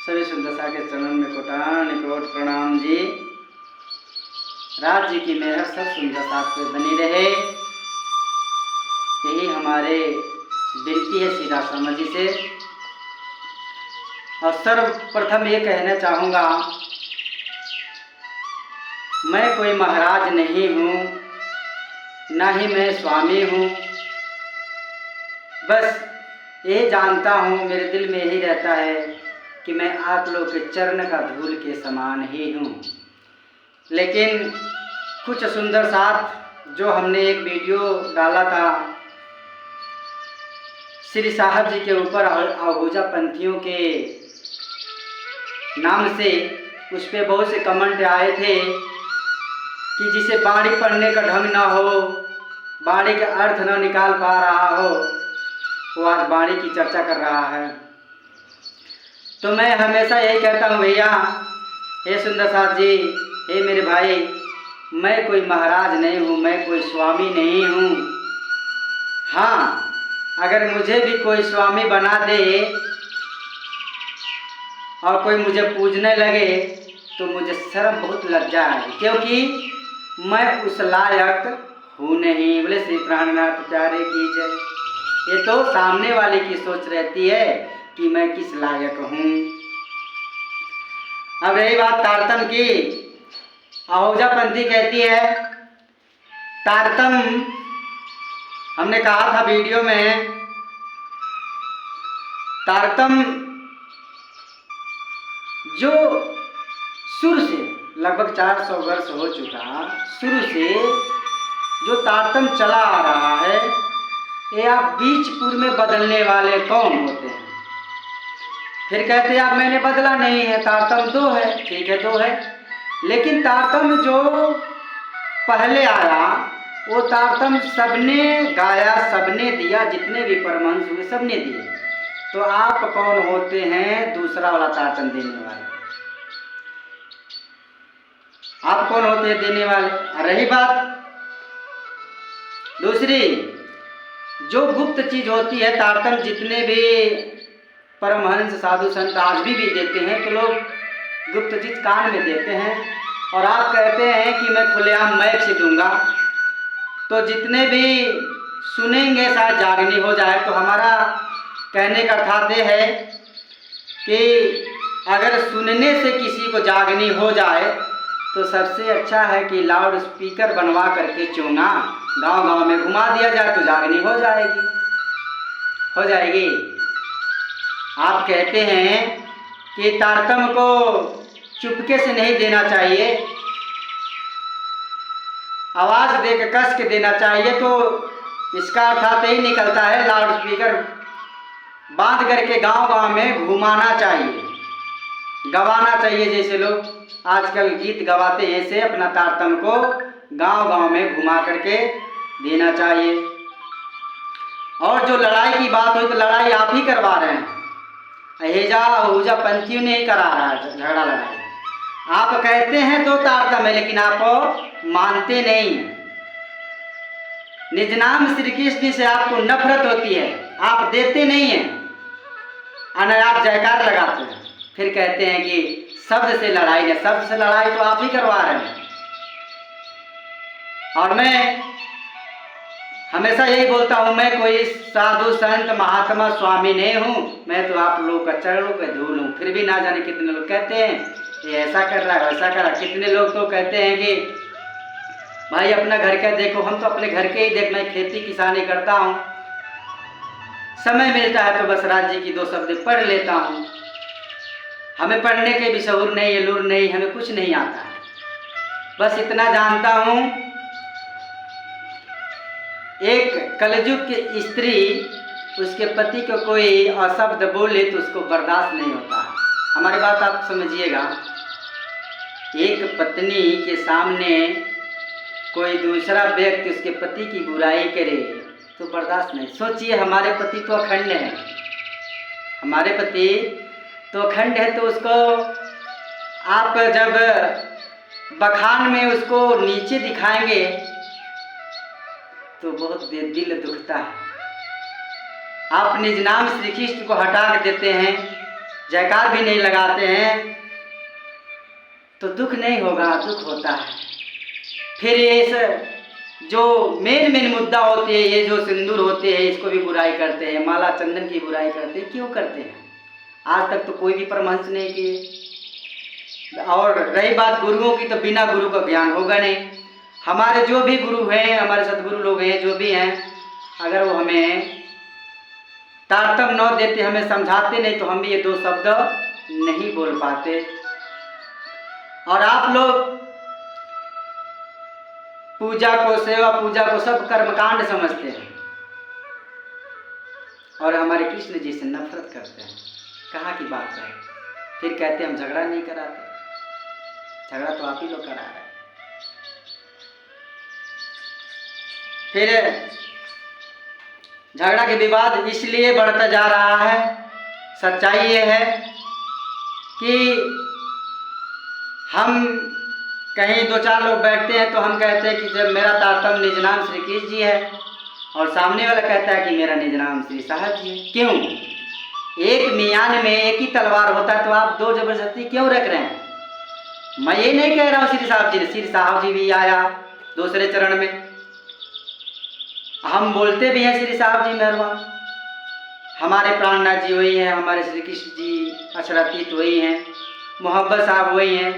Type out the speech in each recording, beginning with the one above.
सभी सुंदरता के चरण में कोटान कोट प्रणाम जी। राज जी की मेहर सब सुंदरता पे बनी रहे, यही हमारे विनती है सीधा समझ से। और सर्वप्रथम ये कहना चाहूँगा, मैं कोई महाराज नहीं हूँ, ना ही मैं स्वामी हूँ। बस ये जानता हूँ, मेरे दिल में यही रहता है कि मैं आप लोग के चरण का धूल के समान ही हूँ। लेकिन कुछ सुंदर साथ जो हमने एक वीडियो डाला था श्री साहब जी के ऊपर आहूजा पंथियों के नाम से, उस पर बहुत से कमेंट आए थे कि जिसे बाणी पढ़ने का ढंग ना हो, बाणी का अर्थ न निकाल पा रहा हो, वो आज बाणी की चर्चा कर रहा है। तो मैं हमेशा यही कहता हूँ, भैया हे सुंदर साथ जी, हे मेरे भाई, मैं कोई महाराज नहीं हूँ, मैं कोई स्वामी नहीं हूँ। हाँ, अगर मुझे भी कोई स्वामी बना दे और कोई मुझे पूजने लगे तो मुझे शर्म बहुत लज्जा है, क्योंकि मैं उस लायक हूँ नहीं। बोले श्री प्राणनाथ प्यारे की जय। ये तो सामने वाले की सोच रहती है कि मैं किस लायक हूँ। अब रही बात तारतम की, आहूजा पंथी कहती है तारतम, हमने कहा था वीडियो में, तारतम जो शुरू से लगभग 400 वर्ष हो चुका, शुरू से जो तारतम चला आ रहा है, ये आप बीचपुर में बदलने वाले कौन होते हैं? फिर कहते हैं आप मैंने बदला नहीं है, तारतम दो है, ठीक है दो है, लेकिन तारतम जो पहले आया वो तारतम सबने गाया, सबने दिया, जितने भी परमहंस हुए सबने दिए। तो आप कौन होते हैं दूसरा वाला तारतम देने वाले? आप कौन होते हैं देने वाले? रही बात दूसरी, जो गुप्त चीज होती है, तारतम जितने भी परमहंस साधु संत आज भी देते हैं, तो लोग गुप्त चीज कान में देते हैं, और आप कहते हैं कि मैं खुलेआम मैक से दूंगा, तो जितने भी सुनेंगे शायद जागनी हो जाए। तो हमारा कहने का अर्थ ये है कि अगर सुनने से किसी को जागनी हो जाए तो सबसे अच्छा है कि लाउड स्पीकर बनवा करके चोंगा गांव-गांव में घुमा दिया जाए, तो जागनी हो जाएगी, हो जाएगी। आप कहते हैं कि तारतम को चुपके से नहीं देना चाहिए, आवाज़ देकर कस के देना चाहिए, तो इसका अर्थ यही निकलता है लाउड स्पीकर बांध करके गांव-गांव में घुमाना चाहिए, गवाना चाहिए। जैसे लोग आजकल गीत गवाते हैं, ऐसे अपना तारतम को गांव-गांव में घुमा करके देना चाहिए। और जो लड़ाई की बात हुई, तो लड़ाई आप ही करवा रहे हैं, आहूजा पंथियों ने ही करा रहा है झगड़ा लड़ाई। आप कहते हैं दो तारतम है, लेकिन आप मानते नहीं हैं। निज नाम श्री कृष्ण से आपको नफरत होती है, आप देते नहीं हैं, और आप जयकार लगाते हैं, फिर कहते हैं कि शब्द से लड़ाई है। शब्द से लड़ाई तो आप ही करवा रहे हैं। और मैं हमेशा यही बोलता हूँ, मैं कोई साधु संत महात्मा स्वामी नहीं हूँ, मैं तो आप लोगों का चरणों का धूल हूँ। फिर भी ना जाने कितने लोग कहते हैं ये ऐसा कर रहा है, वैसा कर रहा है। कितने लोग तो कहते हैं कि भाई अपना घर का देखो, हम तो अपने घर के ही देख, मैं खेती किसानी करता हूँ, समय मिलता है तो बस राज्य की दो शब्द पढ़ लेता हूँ, हमें पढ़ने के भी शऊर नहीं है, लूर नहीं, हमें कुछ नहीं आता है। बस इतना जानता हूँ, एक कलयुग की स्त्री उसके पति को कोई अशब्द बोले तो उसको बर्दाश्त नहीं होता है। हमारी बात आप समझिएगा, एक पत्नी के सामने कोई दूसरा व्यक्ति उसके पति की बुराई करे तो बर्दाश्त नहीं। सोचिए, हमारे पति तो अखंड है, हमारे पति तो अखंड है, तो उसको आप जब बखान में उसको नीचे दिखाएंगे तो बहुत दिल दुखता है। आप निज नाम श्री कृष्ण को हटा के देते हैं, जयकार भी नहीं लगाते हैं तो दुख नहीं होगा, दुख होता है। फिर ये जो मेन मुद्दा होते हैं, ये जो सिंदूर होते हैं, इसको भी बुराई करते हैं, माला चंदन की बुराई करते हैं। क्यों करते हैं? आज तक तो कोई भी परमहंस नहीं किए। और रही बात गुरुओं की, तो बिना गुरु का ज्ञान होगा नहीं। हमारे जो भी गुरु हैं, हमारे सदगुरु लोग हैं, जो भी हैं, अगर वो हमें तारतम्य न देते, हमें समझाते नहीं, तो हम भी ये दो शब्द नहीं बोल पाते। और आप लोग पूजा को, सेवा पूजा को सब कर्मकांड समझते हैं और हमारे कृष्ण जी से नफरत करते हैं। कहाँ की बात है? फिर कहते हैं हम झगड़ा नहीं कराते। झगड़ा तो आप ही लोग करा रहे हैं। फिर झगड़ा के विवाद इसलिए बढ़ता जा रहा है। सच्चाई ये है कि हम कहीं दो चार लोग बैठते हैं तो हम कहते हैं कि जब मेरा तारतम्य निज नाम श्री कृष्ण जी है, और सामने वाला कहता है कि मेरा निज नाम श्री साहब जी है। क्यों? एक मियान में एक ही तलवार होता है, तो आप दो जबरदस्ती क्यों रख रहे हैं? मैं ये नहीं कह रहा हूँ श्री साहब जी ने, श्री साहब जी भी आया दूसरे चरण में। हम बोलते भी हैं श्री साहब जी मेहरबान, हमारे प्राणनाथ जी वही हैं, हमारे श्री कृष्ण जी अक्षरातीत वही हैं, मोहब्बत साहब वही हैं।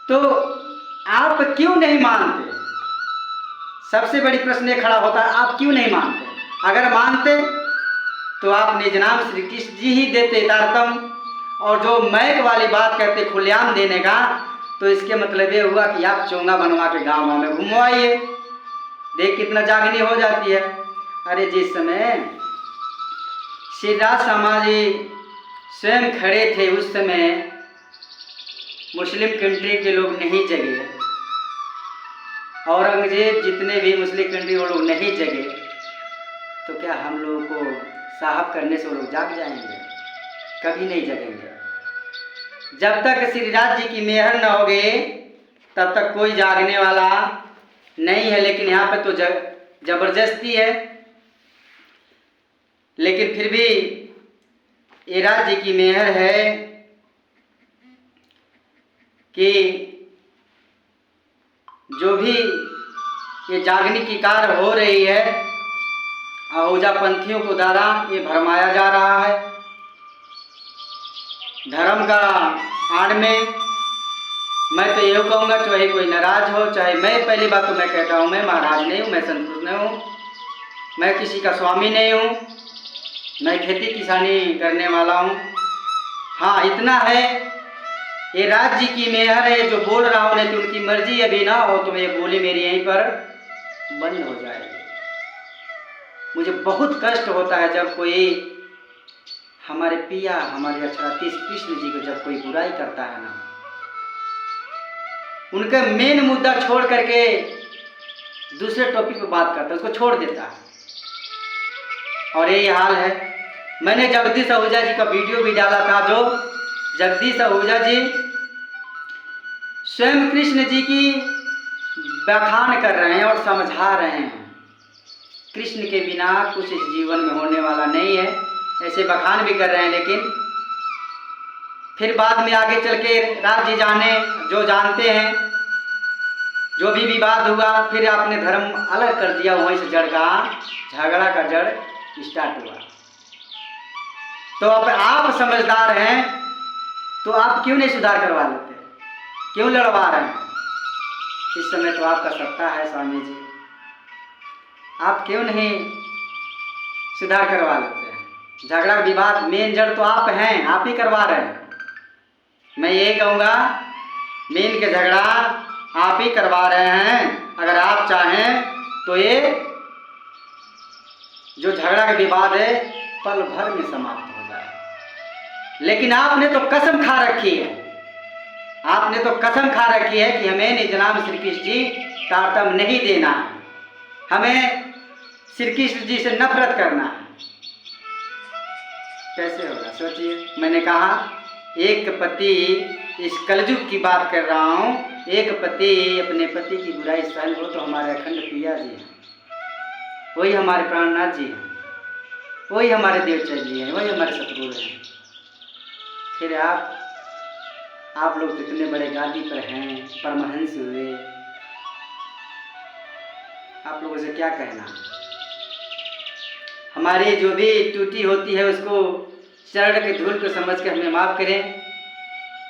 तो आप क्यों नहीं मानते? सबसे बड़ी प्रश्न ये खड़ा होता है, आप क्यों नहीं मानते? अगर मानते तो आप निज नाम श्री कृष्ण जी ही देते तारतम्य, और जो मैक वाली बात कहते खुलेआम देने का, तो इसके मतलब ये हुआ कि आप चोंगा बनवा के गाँव में घुमवाइए। देख कितना जागनी हो जाती है। अरे जिस समय श्री राज शर्मा जी स्वयं खड़े थे, उस समय मुस्लिम कंट्री के लोग नहीं जगे, औरंगजेब जितने भी मुस्लिम कंट्री वो लोग नहीं जगे, तो क्या हम लोगों को साहब करने से वो लोग जाग जाएंगे? कभी नहीं जगेंगे। जब तक श्री राज जी की मेहर न होगी तब तक कोई जागने वाला नहीं है। लेकिन यहाँ पे तो जबरदस्ती है। लेकिन फिर भी ये राज जी की मेहर है कि जो भी ये जागने की कार्य हो रही है, आहूजा पंथियों को द्वारा ये भरमाया जा रहा है। धर्म का आड़ में मैं तो ये कहूँगा, चाहे कोई नाराज हो, चाहे मैं, पहली बात तो मैं कहता हूँ, मैं महाराज नहीं हूँ, मैं संतुष्ट नहीं हूँ, मैं किसी का स्वामी नहीं हूँ, मैं खेती किसानी करने वाला हूँ। हाँ इतना है, ये राज जी की मेहर है जो बोल रहा हूँ, नहीं तो उनकी मर्जी अभी ना हो तो ये बोली मेरी यहीं पर बंद हो जाएगी। मुझे बहुत कष्ट होता है जब कोई हमारे पिया, हमारे अक्षरातीत कृष्ण जी को जब कोई बुराई करता है ना, उनका मेन मुद्दा छोड़ करके दूसरे टॉपिक पे बात करता है, उसको छोड़ देता है। और यही हाल है। मैंने जगदीश आहूजा जी का वीडियो भी डाला था, जो जगदीश आहूजा जी स्वयं कृष्ण जी की बखान कर रहे हैं और समझा रहे हैं, कृष्ण के बिना कुछ इस जीवन में होने वाला नहीं है, ऐसे बखान भी कर रहे हैं। लेकिन फिर बाद में आगे चल के राज जी जाने, जो जानते हैं, जो भी विवाद हुआ, फिर आपने धर्म अलग कर दिया, वहीं से जड़ का झगड़ा का जड़ स्टार्ट हुआ। तो अब आप समझदार हैं तो आप क्यों नहीं सुधार करवा लेते? क्यों लड़वा रहे हैं? इस समय तो आपका सत्ता है स्वामी जी, आप क्यों नहीं सुधार करवा लेते हैं? झगड़ा विवाद मेन जड़ तो आप हैं, आप ही करवा रहे हैं। मैं ये कहूँगा, मेन के झगड़ा आप ही करवा रहे हैं। अगर आप चाहें तो ये जो झगड़ा का विवाद है पल भर में समाप्त हो जाए। लेकिन आपने तो कसम खा रखी है, आपने तो कसम खा रखी है कि हमें निज नाम श्री कृष्ण जी तारतम्य नहीं देना है, हमें श्री कृष्ण जी से नफरत करना है। कैसे होगा सोचिए। मैंने कहा एक पति, इस कलयुग की बात कर रहा हूँ, एक पति अपने पति की बुराई सहन हो तो हमारे अखंड पिया जी हैं, वही हमारे प्राणनाथ जी हैं। वही हमारे देवचर्य हैं, वही हमारे सतगुरु हैं। फिर आप लोग तो इतने बड़े गादी पर हैं, परमहंस हुए, आप लोगों से क्या कहना। हमारी जो भी त्रुटि होती है उसको चरण के धूल को समझ के हमें माफ़ करें।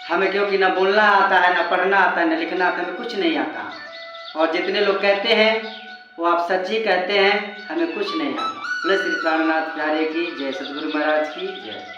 हमें क्योंकि ना बोलना आता है, ना पढ़ना आता है, ना लिखना आता है, हमें कुछ नहीं आता। और जितने लोग कहते हैं वो आप सच्ची कहते हैं, हमें कुछ नहीं आता। बोले श्री प्राणनाथ प्यारे की जय, सतगुरु महाराज की जय।